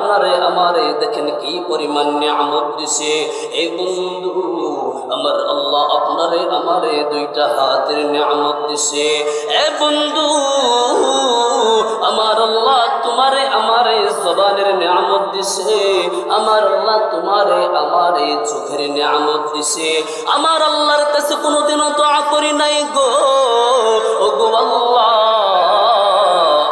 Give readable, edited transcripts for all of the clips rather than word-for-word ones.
আপনারে আমারে দেখেন কি পরিমাণ নিয়ামত দিছে। এই বন্ধু আমার আল্লাহ আপনারে আমারে দুইটা হাতের নিয়ামত দিছে। এ বন্ধু আমার আল্লাহ তোমারে আমারে জবানের নিয়ামত দিছে। আমার আল্লাহ তোমারে আমারে চোখের নিয়ামত দিছে। আমার আল্লাহর কাছে কোনোদিনও দোয়া করি নাই গো, ও গো আল্লাহ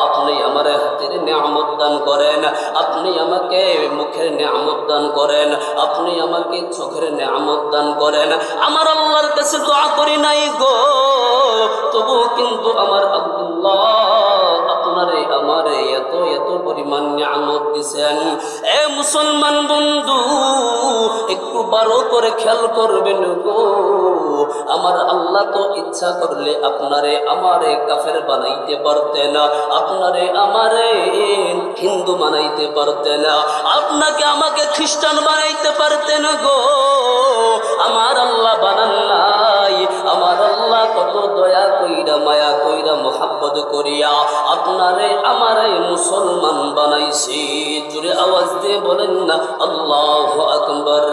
আপনি আমার হাতের নিয়ামত দান করেন, আপনি আমাকে মুখের নিয়ামত দান করেন, আপনি আমাকে চোখের নিয়ামত দান করেন। আমার আল্লাহর কাছে দোয়া করি নাই গো, তবু কিন্তু আমার আল্লাহ আপনারে আমারে এত এত পরিমাণ নিয়ামত দিছেন। এ মুসলমান বন্ধু একটু বারো করে খেয়াল করবেন গো, আমার আল্লাহ তো ইচ্ছা করলে আপনারে আমারে কাফের বানাইতে পারতেন, আপনারে আমারে হিন্দু বানাইতে পারতেন, আপনাকে আমাকে খ্রিস্টান বানাইতে পারতেন গো। আমার আল্লাহ বানান নাই। আমার আল্লাহ কত দয়া কইরা মায়া কইরা মোহাব্বত করিয়া আপনারে আমারে মুসলমান বানাইছি। জোরে আওয়াজ দিয়ে বলেন না আল্লাহু আকবার।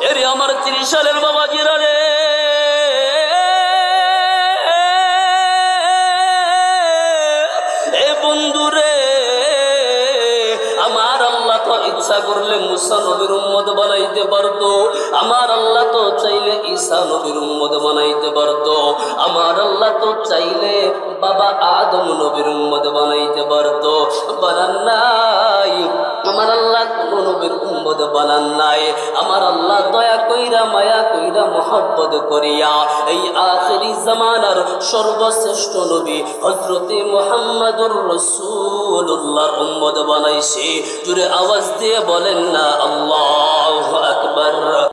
এরে আমার 30 সালের বাবাজিরা রে, এ বন্ধু রে, আমার আল্লাহ তো ইচ্ছা করলে মুসা নবীর উম্মত বানাইতে পারতো, আমার আল্লাহ তো চাইলে ঈসা নবীর উম্মত বানাইতে পারতো, আমার আল্লাহ তো চাইলে বাবা আদম নবীর উম্মত বানাইতে পারতো। বানান নাই। আমার আল্লাহ কোন নবীর উম্মত বানান নাই। আমার আল্লাহ দয়া কইরা মায়া কইরা মোহাব্বত করিয়া এই আখিরি জামানার সর্বশ্রেষ্ঠ নবী হযরতে মুহাম্মদুর রাসূলুল্লাহর উম্মত বানাইছে। জোরে আওয়াজ দিয়ে বলেন না আল্লাহু আকবার।